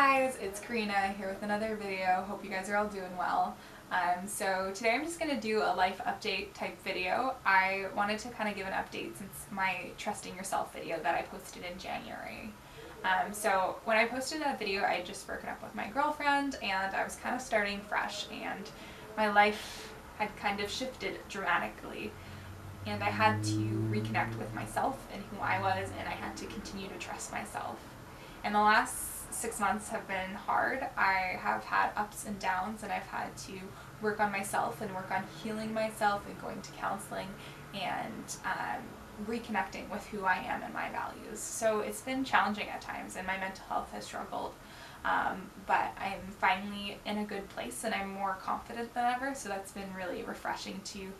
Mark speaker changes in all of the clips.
Speaker 1: guys, it's Karina here with another video. Hope you guys are all doing well. So today I'm just going to do a life update type video. I wanted to kind of give an update since my Trusting Yourself video that I posted in January. So when I posted that video, I had just broken up with my girlfriend and I was kind of starting fresh, and my life had kind of shifted dramatically. And I had to reconnect with myself and who I was, and I had to continue to trust myself. And the last 6 months have been hard. I have had ups and downs, and I've had to work on myself and work on healing myself and going to counseling and reconnecting with who I am and my values. So it's been challenging at times, and my mental health has struggled. But I'm finally in a good place and I'm more confident than ever, so that's been really refreshing to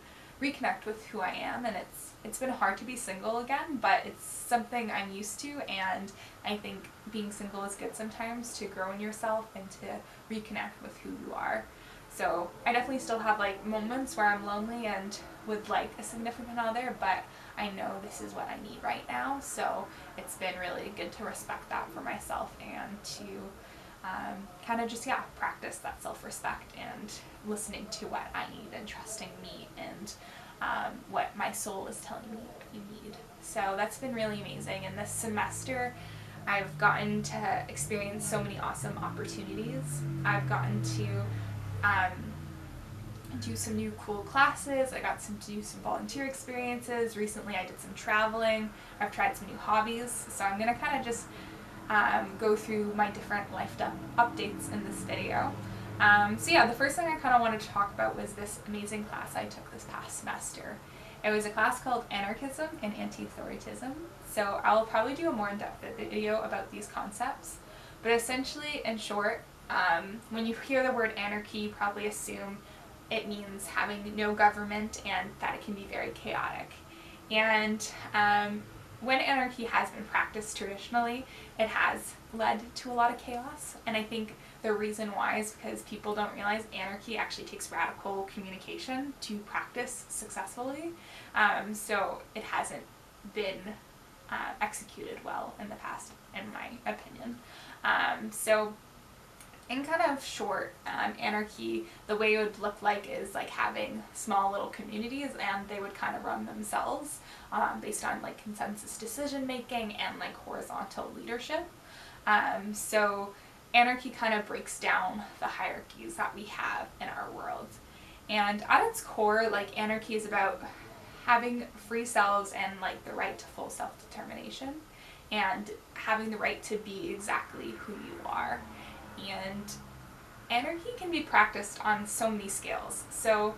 Speaker 1: reconnect with who I am. And it's been hard to be single again, but it's something I'm used to, and I think being single is good sometimes to grow in yourself and to reconnect with who you are. So I definitely still have like moments where I'm lonely and would like a significant other, but I know this is what I need right now, so it's been really good to respect that for myself and to kind of just practice that self-respect and listening to what I need and trusting me and what my soul is telling me what you need. So that's been really amazing. And this semester I've gotten to experience so many awesome opportunities. I've gotten to do some new cool classes. I got to do some volunteer experiences. Recently I did some traveling. I've tried some new hobbies. So I'm going to kind of just go through my different life updates in this video. The first thing I kind of wanted to talk about was this amazing class I took this past semester. It was a class called Anarchism and Anti-Authoritism. So I will probably do a more in-depth video about these concepts. But essentially, in short, when you hear the word anarchy, you probably assume it means having no government and that it can be very chaotic. And when anarchy has been practiced traditionally, it has led to a lot of chaos. And I think the reason why is because people don't realize anarchy actually takes radical communication to practice successfully. So it hasn't been executed well in the past, in my opinion. In kind of short, anarchy, the way it would look like is like having small little communities, and they would kind of run themselves based on like consensus decision making and like horizontal leadership. So anarchy kind of breaks down the hierarchies that we have in our world. And at its core, like anarchy is about having free selves and like the right to full self-determination and having the right to be exactly who you are. And anarchy can be practiced on so many scales. So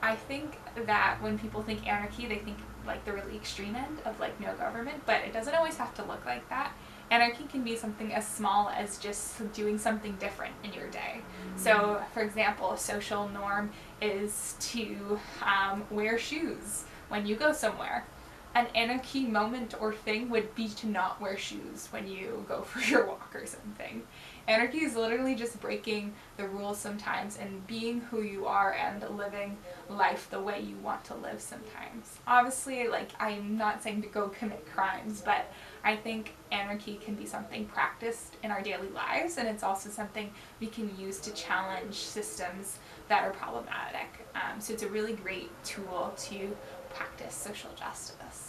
Speaker 1: I think that when people think anarchy, they think like the really extreme end of like no government, but it doesn't always have to look like that. Anarchy can be something as small as just doing something different in your day. So, for example, a social norm is to wear shoes when you go somewhere. An anarchy moment or thing would be to not wear shoes when you go for your walk or something. Anarchy is literally just breaking the rules sometimes and being who you are and living life the way you want to live sometimes. Obviously, like, I'm not saying to go commit crimes, but I think anarchy can be something practiced in our daily lives, and it's also something we can use to challenge systems that are problematic. So it's a really great tool to practice social justice.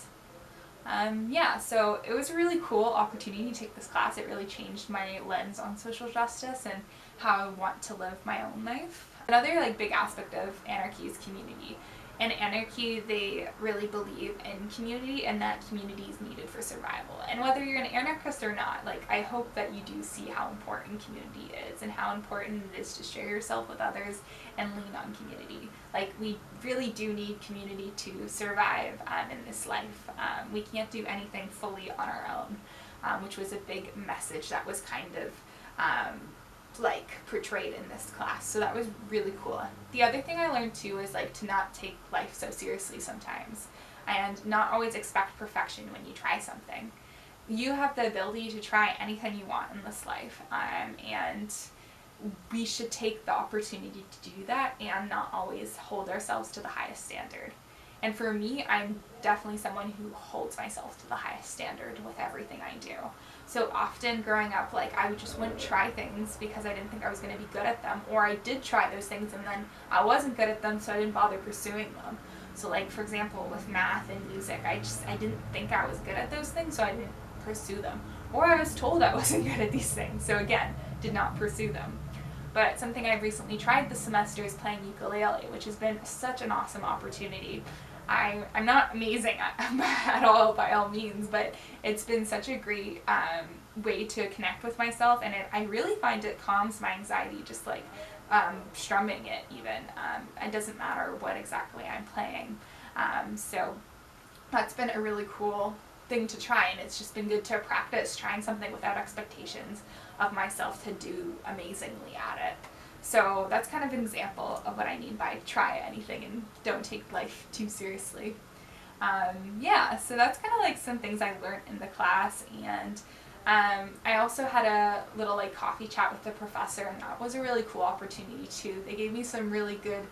Speaker 1: So it was a really cool opportunity to take this class. It really changed my lens on social justice and how I want to live my own life. Another like big aspect of anarchy is community. In anarchy, they really believe in community and that community is needed for survival. And whether you're an anarchist or not, like, I hope that you do see how important community is and how important it is to share yourself with others and lean on community. Like, we really do need community to survive in this life. We can't do anything fully on our own, which was a big message that was kind of portrayed in this class. So that was really cool. The other thing I learned too is like to not take life so seriously sometimes and not always expect perfection when you try something. You have the ability to try anything you want in this life, and we should take the opportunity to do that and not always hold ourselves to the highest standard. And for me, I'm definitely someone who holds myself to the highest standard with everything I do. So often growing up, like I just wouldn't try things because I didn't think I was going to be good at them, or I did try those things and then I wasn't good at them, so I didn't bother pursuing them. So like for example with math and music, I didn't think I was good at those things, so I didn't pursue them. Or I was told I wasn't good at these things, so again, did not pursue them. But something I've recently tried this semester is playing ukulele, which has been such an awesome opportunity. I'm not amazing at all by all means, but it's been such a great way to connect with myself, and I really find it calms my anxiety, just like strumming it even. It doesn't matter what exactly I'm playing. So that's been a really cool thing to try, and it's just been good to practice trying something without expectations of myself to do amazingly at it. So that's kind of an example of what I mean by try anything and don't take life too seriously. Yeah, so that's kind of like some things I learned in the class, and I also had a little like coffee chat with the professor, and that was a really cool opportunity too. They gave me some really good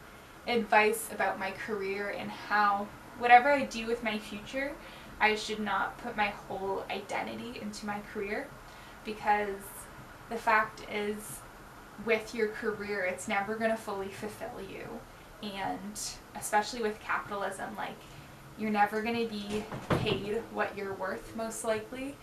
Speaker 1: advice about my career and how whatever I do with my future, I should not put my whole identity into my career, because the fact is with your career, it's never going to fully fulfill you. And especially with capitalism, like you're never going to be paid what you're worth, most likely.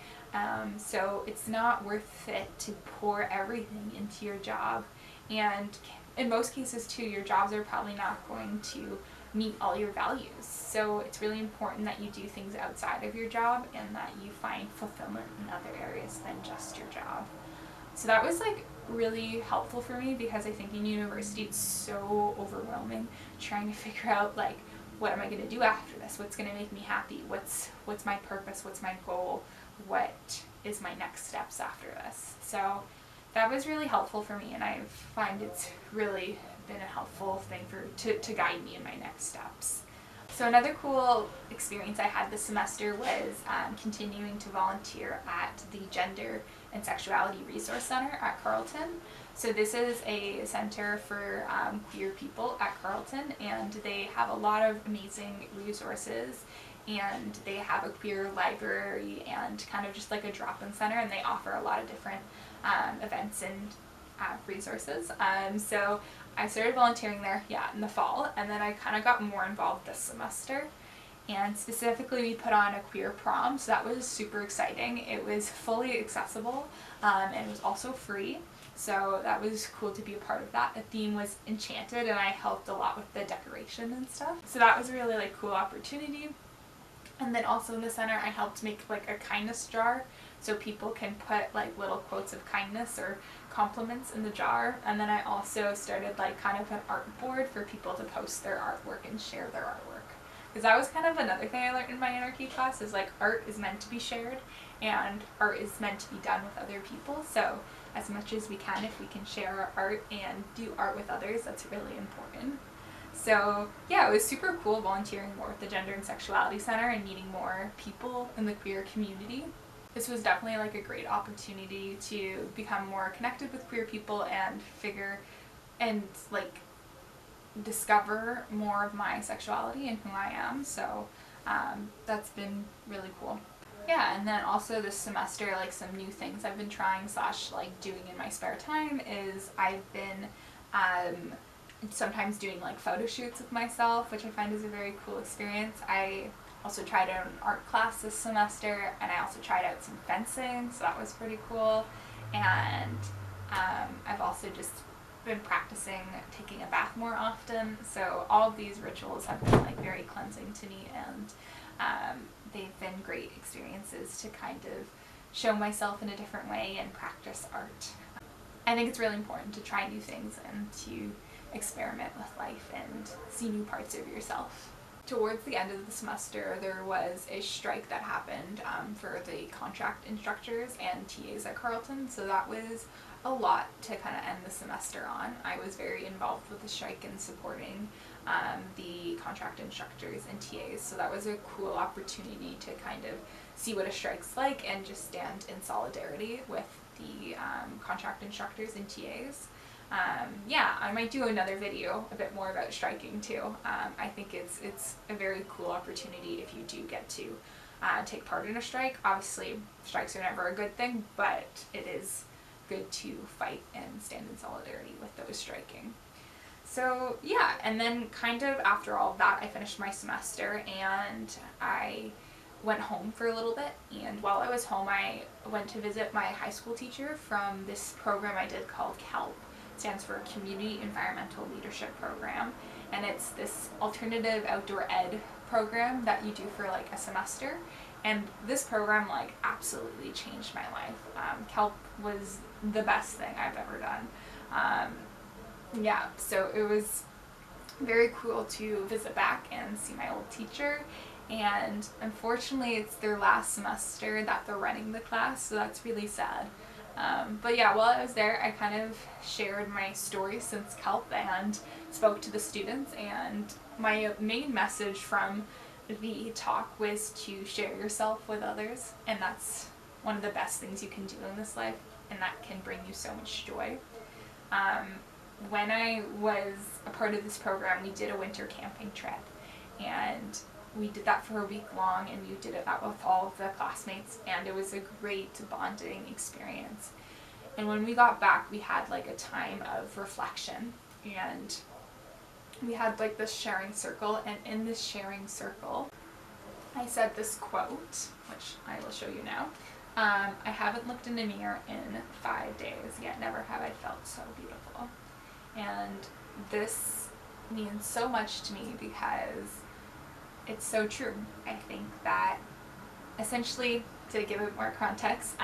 Speaker 1: So it's not worth it to pour everything into your job. And in most cases too, your jobs are probably not going to meet all your values. So it's really important that you do things outside of your job and that you find fulfillment in other areas than just your job. So that was like really helpful for me, because I think in university it's so overwhelming trying to figure out like, what am I going to do after this? What's going to make me happy? What's my purpose? What's my goal? What is my next steps after this? So that was really helpful for me, and I find it's really been a helpful thing to guide me in my next steps. So another cool experience I had this semester was continuing to volunteer at the Gender and Sexuality Resource Center at Carleton. So this is a center for queer people at Carleton, and they have a lot of amazing resources, and they have a queer library and kind of just like a drop-in center, and they offer a lot of different events and resources. So I started volunteering there, in the fall, and then I kind of got more involved this semester. And specifically, we put on a queer prom, so that was super exciting. It was fully accessible, and it was also free, so that was cool to be a part of that. The theme was Enchanted, and I helped a lot with the decoration and stuff. So that was a really like cool opportunity. And then also in the center, I helped make like a kindness jar, so people can put like little quotes of kindness or compliments in the jar. And then I also started like kind of an art board for people to post their artwork and share their artwork. Because that was kind of another thing I learned in my anarchy class, is like art is meant to be shared and art is meant to be done with other people. So as much as we can, if we can share our art and do art with others, that's really important. So yeah, it was super cool volunteering more with the Gender and Sexuality Center and meeting more people in the queer community. This was definitely like a great opportunity to become more connected with queer people and figure and like discover more of my sexuality and who I am. So that's been really cool. Yeah, and then also this semester, like some new things I've been trying / like doing in my spare time is I've been sometimes doing like photo shoots with myself, which I find is a very cool experience. I also tried out an art class this semester, and I also tried out some fencing, so that was pretty cool. And I've also just been practicing taking a bath more often, so all of these rituals have been like very cleansing to me, and they've been great experiences to kind of show myself in a different way and practice art. I think it's really important to try new things and to experiment with life and see new parts of yourself. Towards the end of the semester, there was a strike that happened for the contract instructors and TAs at Carleton, so that was a lot to kind of end the semester on. I was very involved with the strike and supporting the contract instructors and TAs, so that was a cool opportunity to kind of see what a strike's like and just stand in solidarity with the contract instructors and TAs. Yeah, I might do another video a bit more about striking too. I think it's a very cool opportunity if you do get to take part in a strike. Obviously, strikes are never a good thing, but it is good to fight and stand in solidarity with those striking. So yeah, and then kind of after all of that, I finished my semester and I went home for a little bit. And while I was home, I went to visit my high school teacher from this program I did called CALP. It stands for Community Environmental Leadership Program. And it's this alternative outdoor ed program that you do for like a semester. And this program like absolutely changed my life. CALP was the best thing I've ever done. Yeah, so it was very cool to visit back and see my old teacher, and unfortunately it's their last semester that they're running the class, so that's really sad. But yeah, while I was there, I kind of shared my story since CALP and spoke to the students, and my main message from the talk was to share yourself with others, and that's one of the best things you can do in this life, and that can bring you so much joy. When I was a part of this program, we did a winter camping trip, and we did that for a week long, and we did it with all of the classmates, and it was a great bonding experience. And when we got back, we had like a time of reflection, and we had like this sharing circle, and in this sharing circle, I said this quote, which I will show you now. I haven't looked in a mirror in 5 days, yet never have I felt so beautiful. And this means so much to me because it's so true. I think that essentially, to give it more context,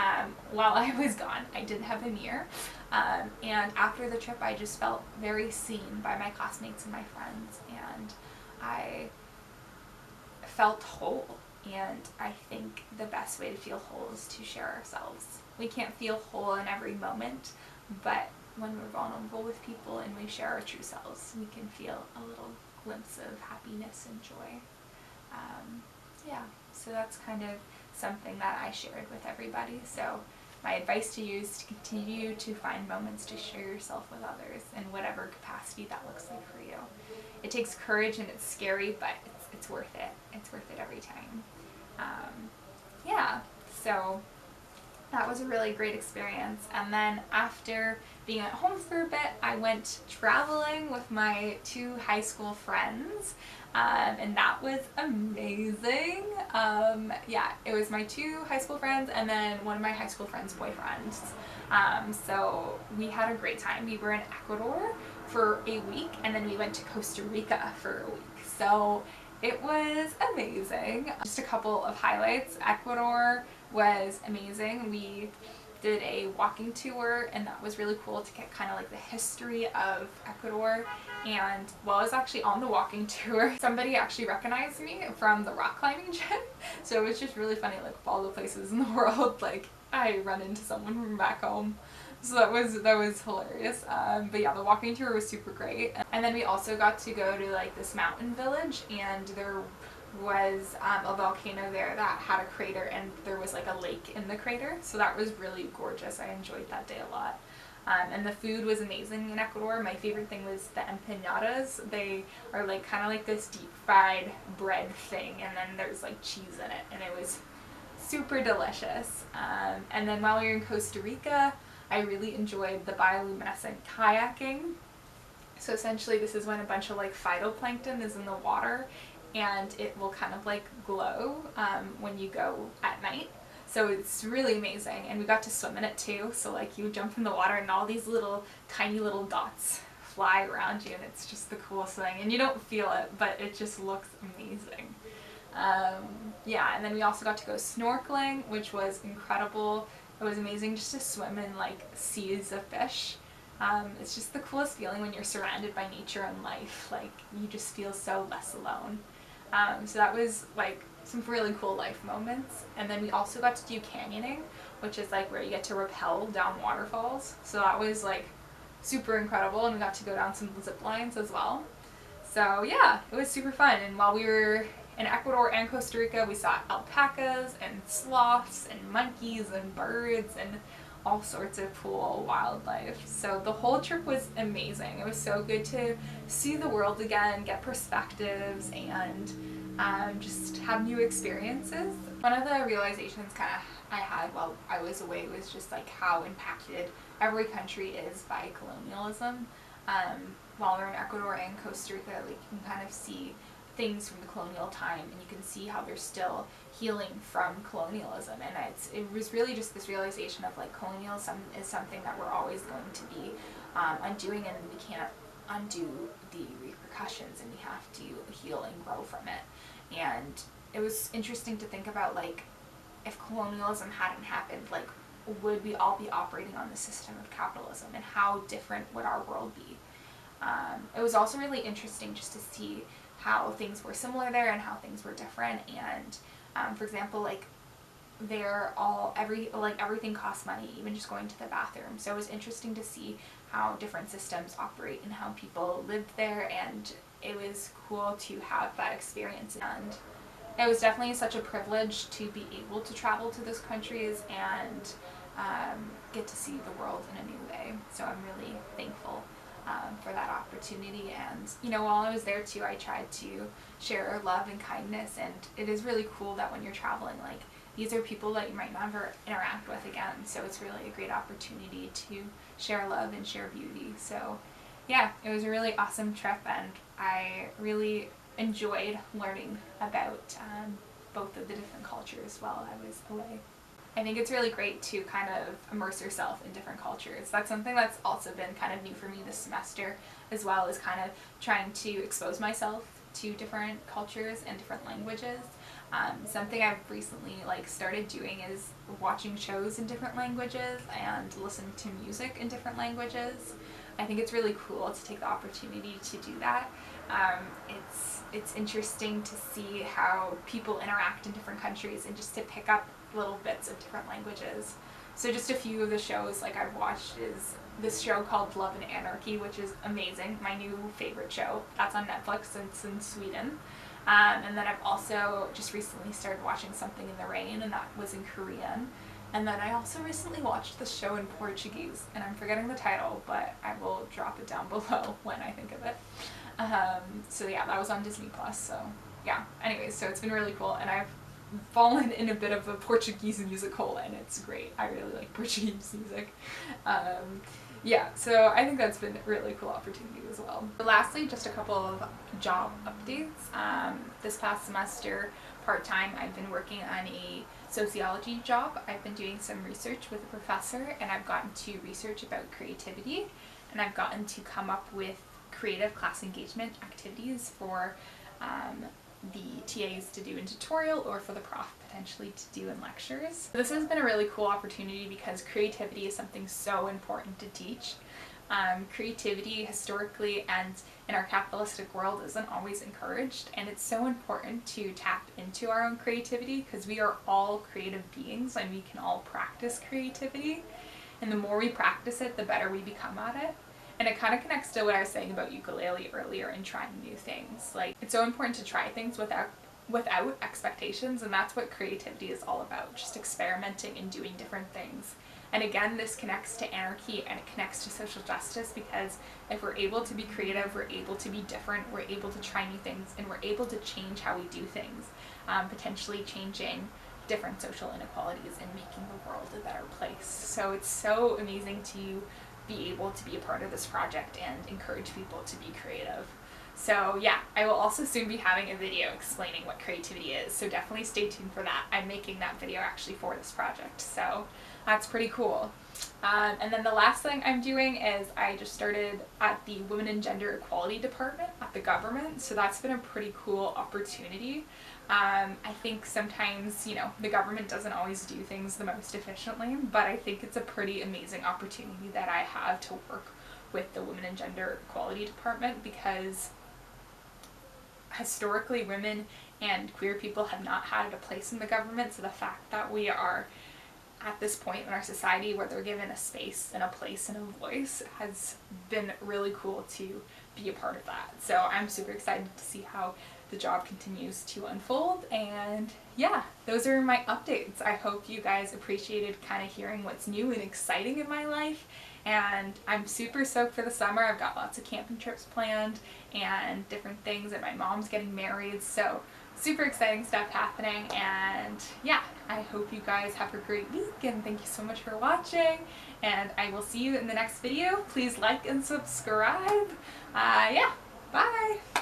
Speaker 1: while I was gone, I did have a mirror. And after the trip, I just felt very seen by my classmates and my friends. And I felt whole. And I think the best way to feel whole is to share ourselves. We can't feel whole in every moment, but when we're vulnerable with people and we share our true selves, we can feel a little glimpse of happiness and joy. Yeah, so that's kind of something that I shared with everybody. So my advice to you is to continue to find moments to share yourself with others in whatever capacity that looks like for you. It takes courage and it's scary, but it's worth it. It's worth it every time. Yeah, so that was a really great experience. And then after being at home for a bit, I went traveling with my 2 high school friends, and that was amazing. Yeah, it was my 2 high school friends and then one of my high school friends' boyfriends. So we had a great time. We were in Ecuador for a week, and then we went to Costa Rica for a week. So it was amazing. Just a couple of highlights. Ecuador was amazing. We did a walking tour, and that was really cool to get kind of like the history of Ecuador. And while I was actually on the walking tour, somebody actually recognized me from the rock climbing gym. So it was just really funny, like of all the places in the world, like I run into someone from back home. So that was hilarious. But yeah, the walking tour was super great. And then we also got to go to like this mountain village, and there was a volcano there that had a crater, and there was like a lake in the crater. So that was really gorgeous. I enjoyed that day a lot. And the food was amazing in Ecuador. My favorite thing was the empanadas. They are like kind of like this deep fried bread thing, and then there's like cheese in it, and it was super delicious. And then while we were in Costa Rica, I really enjoyed the bioluminescent kayaking. So essentially this is when a bunch of like phytoplankton is in the water, and it will kind of like glow when you go at night. So it's really amazing, and we got to swim in it too. So like you jump in the water and all these little tiny little dots fly around you, and it's just the coolest thing. And you don't feel it, but it just looks amazing. Yeah, and then we also got to go snorkeling, which was incredible. It was amazing just to swim in like seas of fish. It's just the coolest feeling when you're surrounded by nature and life. Like you just feel so less alone. So that was like some really cool life moments. And then we also got to do canyoning, which is like where you get to rappel down waterfalls. So that was like super incredible, and we got to go down some zip lines as well. So yeah, it was super fun. And while we were in Ecuador and Costa Rica, we saw alpacas and sloths and monkeys and birds and all sorts of cool wildlife. So the whole trip was amazing. It was so good to see the world again, get perspectives, and just have new experiences. One of the realizations kind of I had while I was away was just like how impacted every country is by colonialism. While we're in Ecuador and Costa Rica, like you can kind of see things from the colonial time, and you can see how they're still healing from colonialism. And it was really just this realization of like colonialism is something that we're always going to be undoing, and we can't undo the repercussions, and we have to heal and grow from it. And it was interesting to think about, like, if colonialism hadn't happened, like, would we all be operating on the system of capitalism, and how different would our world be? It was also really interesting just to see how things were similar there and how things were different. And for example, like, everything costs money, even just going to the bathroom. So it was interesting to see how different systems operate and how people lived there, and it was cool to have that experience. And it was definitely such a privilege to be able to travel to those countries and get to see the world in a new way. So I'm really thankful for that opportunity. And you know, while I was there too, I tried to share love and kindness, and it is really cool that when you're traveling, like, these are people that you might never interact with again, so it's really a great opportunity to share love and share beauty. So yeah, it was a really awesome trip, and I really enjoyed learning about both of the different cultures while I was away. I think it's really great to kind of immerse yourself in different cultures. That's something that's also been kind of new for me this semester, as well as kind of trying to expose myself to different cultures and different languages. Something I've recently started doing is watching shows in different languages and listening to music in different languages. I think it's really cool to take the opportunity to do that. It's interesting to see how people interact in different countries and just to pick up little bits of different languages. So just a few of the shows I've watched is this show called Love and Anarchy, which is amazing, my new favorite show. That's on Netflix and it's in Sweden. And then I've also just recently started watching Something in the Rain, and that was in Korean. And then I also recently watched the show in Portuguese, and I'm forgetting the title, but I will drop it down below when I think of it. So yeah, that was on Disney Plus. So yeah, anyways, so it's been really cool, and I've fallen in a bit of a Portuguese music hole, and it's great. I really like Portuguese music. Yeah, so I think that's been a really cool opportunity as well. Lastly, just a couple of job updates. This past semester, part-time, I've been working on a sociology job. I've been doing some research with a professor, and I've gotten to research about creativity, and I've gotten to come up with creative class engagement activities for the TAs to do in tutorial, or for the prof potentially to do in lectures. This has been a really cool opportunity because creativity is something so important to teach. Creativity historically and in our capitalistic world isn't always encouraged, and it's so important to tap into our own creativity because we are all creative beings and we can all practice creativity, and the more we practice it, the better we become at it. And it kind of connects to what I was saying about ukulele earlier and trying new things. It's so important to try things without expectations, and that's what creativity is all about, just experimenting and doing different things. And again, this connects to anarchy and it connects to social justice, because if we're able to be creative, we're able to be different, we're able to try new things, and we're able to change how we do things, potentially changing different social inequalities and making the world a better place. So it's so amazing to be able to be a part of this project and encourage people to be creative. So yeah, I will also soon be having a video explaining what creativity is, so definitely stay tuned for that. I'm making that video actually for this project, so that's pretty cool. And then the last thing I'm doing is I just started at the Women and Gender Equality Department at the government, so that's been a pretty cool opportunity. I think sometimes, the government doesn't always do things the most efficiently, but I think it's a pretty amazing opportunity that I have to work with the Women and Gender Equality Department, because historically women and queer people have not had a place in the government, so the fact that we are at this point in our society where they're given a space and a place and a voice has been really cool to be a part of that. So I'm super excited to see how the job continues to unfold, and yeah, those are my updates. I hope you guys appreciated kind of hearing what's new and exciting in my life, and I'm super stoked for the summer. I've got lots of camping trips planned and different things, and my mom's getting married, so super exciting stuff happening, and yeah, I hope you guys have a great week, and thank you so much for watching, and I will see you in the next video. Please like and subscribe. Yeah.